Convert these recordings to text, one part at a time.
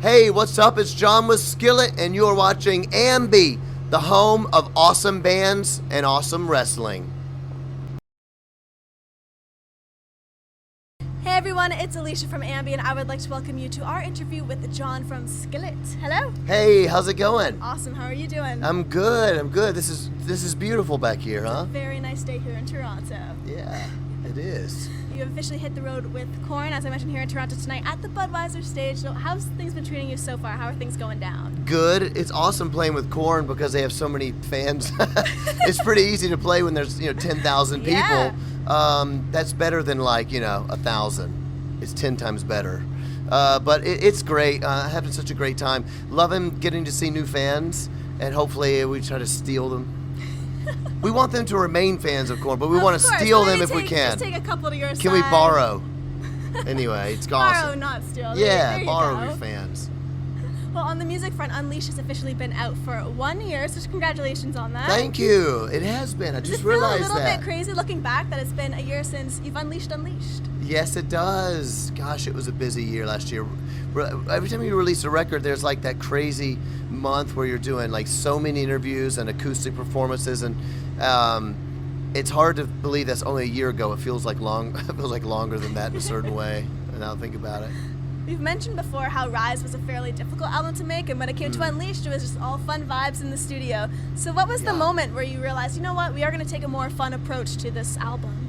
Hey, what's up? It's John with Skillet, and you're watching AMBY, the home of awesome bands and awesome wrestling. Hey everyone, it's Alicia from AMBY, and I would like to welcome you to our interview with John from Skillet. Hello. Hey, how's it going? Awesome. How are you doing? I'm good. This is beautiful back here, huh? It's a very nice day here in Toronto. Yeah, it is. You have officially hit the road with Korn, as I mentioned, here in Toronto tonight at the Budweiser stage. So how's things been treating you so far? How are things going down? Good. It's awesome playing with Korn because they have so many fans. It's pretty easy to play when there's 10,000 people. Yeah. That's better than 1,000. It's 10 times better. But it's great. Having such a great time. Loving getting to see new fans, and hopefully we try to steal them. We want them to remain fans of Korn, but we want to steal them if we can. Just take a couple to your side. Can we borrow? Anyway, it's awesome. Borrow, not steal. Yeah, there borrow you your fans. Well, on the music front, Unleashed has officially been out for 1 year, so congratulations on that. Thank you. It has been. I just realized that. Does it feel a little bit crazy looking back that it's been a year since you've Unleashed? Yes, it does. Gosh, it was a busy year last year. Every time you release a record, there's that crazy month where you're doing so many interviews and acoustic performances, and it's hard to believe that's only a year ago. It feels like longer than that in a certain way. And I'll think about it. We've mentioned before how Rise was a fairly difficult album to make, and when it came to Unleashed, it was just all fun vibes in the studio. So what was the moment where you realized, you know what, we are going to take a more fun approach to this album?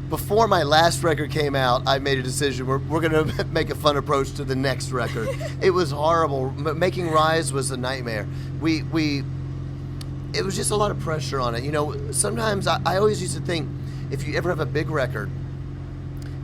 Before my last record came out, I made a decision. We're going to make a fun approach to the next record. It was horrible. Making Rise was a nightmare. It was just a lot of pressure on it. Sometimes I always used to think, if you ever have a big record,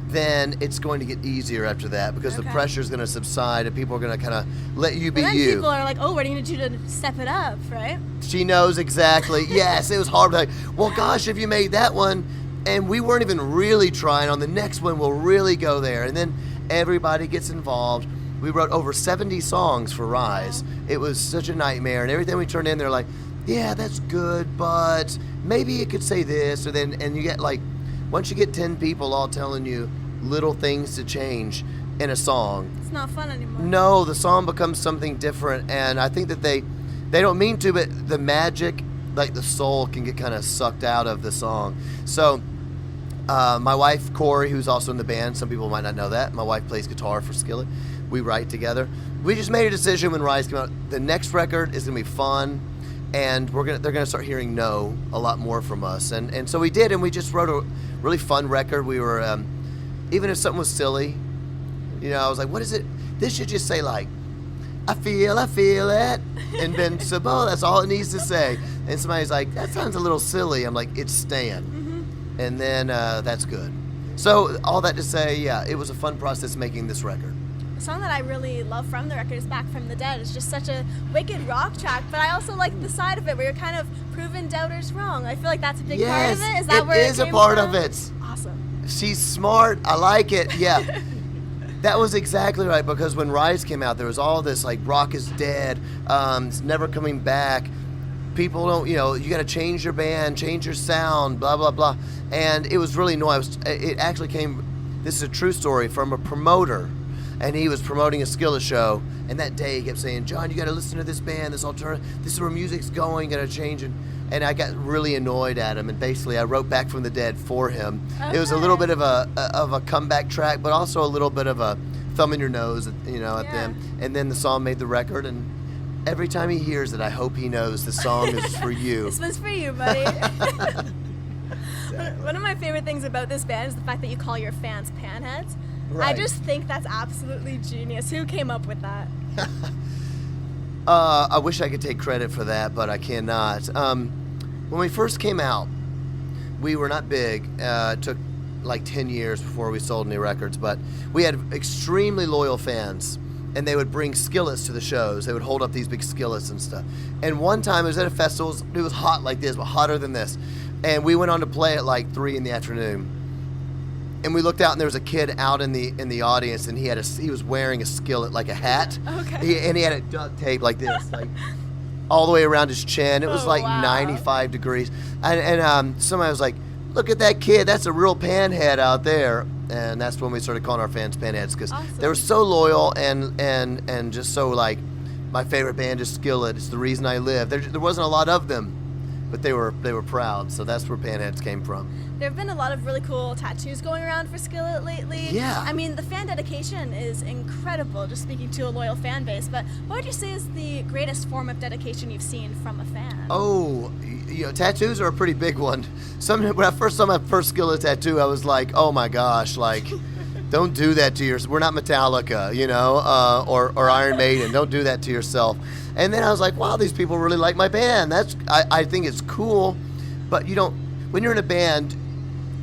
then it's going to get easier after that because the pressure is going to subside and people are going to kind of let you be you. People are like, oh, what do you need to do to step it up, right? She knows exactly. Yes, it was hard. Well, gosh, if you made that one, and we weren't even really trying, on the next one we'll really go there. And then everybody gets involved. We wrote over 70 songs for Rise. Wow. It was such a nightmare. And everything we turned in, they're like, yeah, that's good, but maybe it could say this. And you get once you get 10 people all telling you little things to change in a song, it's not fun anymore. No, the song becomes something different, and I think that they don't mean to, but the magic, the soul, can get kind of sucked out of the song. So my wife Corey, who's also in the band, some people might not know that, my wife plays guitar for Skillet. We write together. We just made a decision when Rise came out, the next record is gonna be fun, and they're gonna start hearing no a lot more from us, and so we did, and we just wrote a really fun record. We were even if something was silly, I was like, what is it? This should just say I feel it, and then that's all it needs to say. And somebody's like, that sounds a little silly. I'm like, it's staying, and then that's good. So all that to say, yeah, it was a fun process making this record. The song that I really love from the record is Back from the Dead. It's just such a wicked rock track, but I also like the side of it where you're kind of proving doubters wrong. I feel like that's a big part of it. Is that where it is a part of it? Awesome. She's smart. I like it. Yeah. That was exactly right, because when Rise came out, there was all this rock is dead, it's never coming back. People don't, you got to change your band, change your sound, blah, blah, blah. And it was really annoying. It actually came, this is a true story, from a promoter. And he was promoting a Skillet show, and that day he kept saying, John, you got to listen to this band, this alternative, this is where music's going, got to change it. And I got really annoyed at him, and basically I wrote Back from the Dead for him. Okay. It was a little bit of a comeback track, but also a little bit of a thumb in your nose, at them. And then the song made the record, and every time he hears it, I hope he knows the song is for you. This one's for you, buddy. One of my favorite things about this band is the fact that you call your fans Panheads. Right. I just think that's absolutely genius. Who came up with that? I wish I could take credit for that, but I cannot. When we first came out, we were not big. It took 10 years before we sold any records, but we had extremely loyal fans, and they would bring skillets to the shows. They would hold up these big skillets and stuff. And one time, it was at a festival, it was hot like this, but hotter than this. And we went on to play at 3 in the afternoon. And we looked out, and there was a kid out in the audience, and he was wearing a skillet like a hat. Okay. And he had it duct taped like this, all the way around his chin. It was 95 degrees. And somebody was like, look at that kid, that's a real panhead out there. and that's when we started calling our fans Panheads, because awesome. they were so loyal and just so like, my favorite band is Skillet. It's the reason I live. There wasn't a lot of them, but they were proud. So that's where Panheads came from. There have been a lot of really cool tattoos going around for Skillet lately. Yeah. I mean, the fan dedication is incredible, just speaking to a loyal fan base. But what would you say is the greatest form of dedication you've seen from a fan? Oh, tattoos are a pretty big one. When I first saw my first Skillet tattoo, I was like, oh my gosh, like, don't do that to yourself. We're not Metallica, or Iron Maiden. Don't do that to yourself. And then I was like, wow, these people really like my band. I think it's cool, but when you're in a band,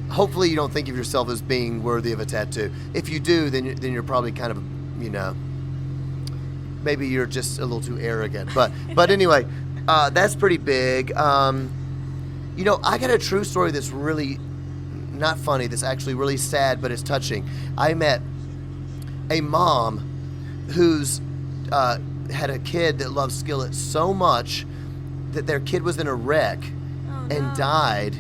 hopefully you don't think of yourself as being worthy of a tattoo. If you do, then you're probably kind of, maybe you're just a little too arrogant. But anyway, that's pretty big. I got a true story that's really not funny, that's actually really sad, but it's touching. I met a mom who's had a kid that loved Skillet so much that their kid was in a wreck and died.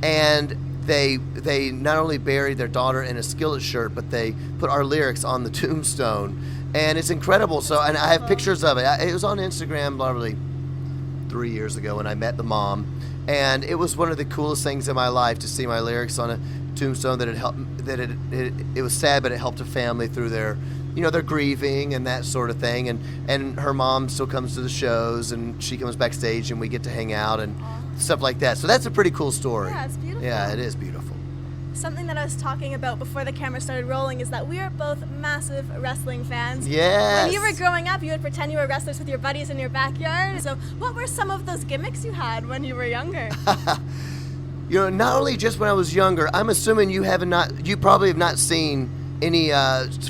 And they not only buried their daughter in a Skillet shirt, but they put our lyrics on the tombstone, and it's incredible. So, and I have pictures of it. It was on Instagram probably 3 years ago when I met the mom, and it was one of the coolest things in my life to see my lyrics on a tombstone. That it helped. That it was sad, but it helped a family through their they're grieving and that sort of thing. And her mom still comes to the shows, and she comes backstage, and we get to hang out and stuff like that. So that's a pretty cool story. Yeah, it's beautiful. Yeah, it is beautiful. Something that I was talking about before the camera started rolling is that we are both massive wrestling fans. Yes. When you were growing up, you would pretend you were wrestlers with your buddies in your backyard. So what were some of those gimmicks you had when you were younger? Not only just when I was younger, I'm assuming you probably have not seen any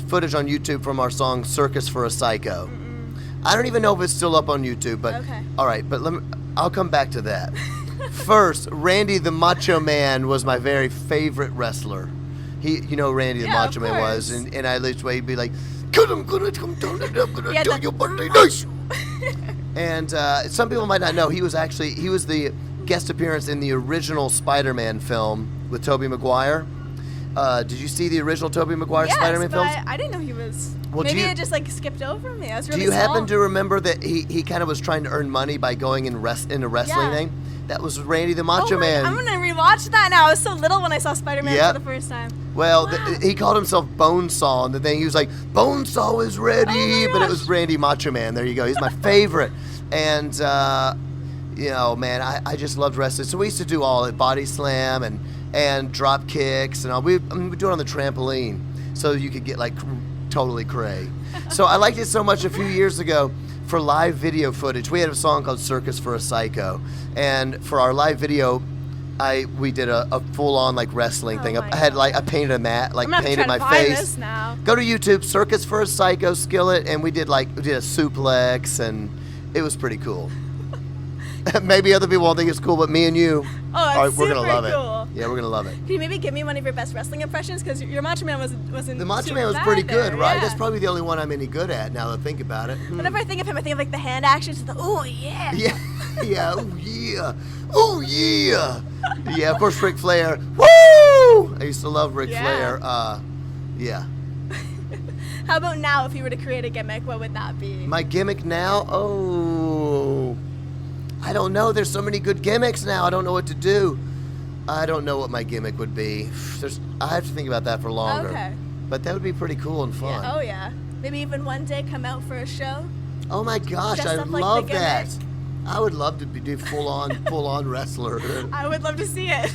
footage on YouTube from our song Circus for a Psycho. Mm-mm. I don't even know if it's still up on YouTube, but okay. All right, but I'll come back to that. First, Randy the Macho Man was my very favorite wrestler. Randy the Macho Man was, and I lived way he'd be like, "Cause I'm gonna come down and I'm gonna do your birthday nice." And some people might not know he was the guest appearance in the original Spider-Man film with Tobey Maguire. Did you see the original Tobey Maguire Spider-Man films? I didn't know he was. Well, maybe it just skipped over me. I was really Do you small. happen to remember that he kind of was trying to earn money by going in a wrestling thing? That was Randy the Macho Man. I'm gonna rewatch that now. I was so little when I saw Spider-Man for the first time. Well, he called himself Bonesaw, and the thing he was like, "Bonesaw is ready," but it was Randy Macho Man. There you go. He's my favorite, and man, I just loved wrestling. So we used to do all it, body slam and drop kicks and all. We do it on the trampoline, so you could get like totally cray. So I liked it so much a few years ago. For live video footage, we had a song called Circus for a Psycho, and for our live video, we did a full-on wrestling thing. I painted a mat, painted my face. This now. Go to YouTube, Circus for a Psycho, Skillet, and we did a suplex, and it was pretty cool. Maybe other people won't think it's cool, but me and you, we're gonna love cool. it. Yeah, we're gonna love it. Can you maybe give me one of your best wrestling impressions? Because your Macho Man wasn't. The Macho Man was pretty good, right? Yeah. That's probably the only one I'm any good at now that I think about it. Whenever I think of him, I think of the hand actions, the oh yeah. Yeah, yeah, oh yeah, oh yeah. Yeah, of course, Ric Flair. Woo! I used to love Ric Flair. Yeah. How about now? If you were to create a gimmick, what would that be? My gimmick now? Oh, I don't know. There's so many good gimmicks now. I don't know what to do. I don't know what my gimmick would be. I have to think about that for longer. Okay. But that would be pretty cool and fun. Yeah. Oh yeah. Maybe even one day come out for a show. Oh my gosh, I love that. I would love to do full on wrestler. I would love to see it.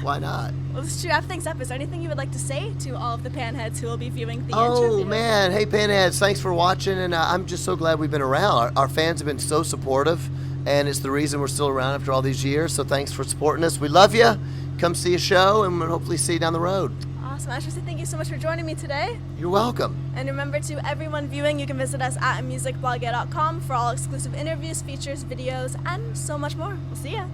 Why not? Well, let's wrap things up. Is there anything you would like to say to all of the Panheads who will be viewing the interview? Oh man, hey Panheads, thanks for watching, and I'm just so glad we've been around. Our fans have been so supportive, and it's the reason we're still around after all these years. So thanks for supporting us. We love you. Come see a show, and we'll hopefully see you down the road. Awesome. I just want to say thank you so much for joining me today. You're welcome. And remember, to everyone viewing, you can visit us at musicblogger.com for all exclusive interviews, features, videos, and so much more. We'll see ya.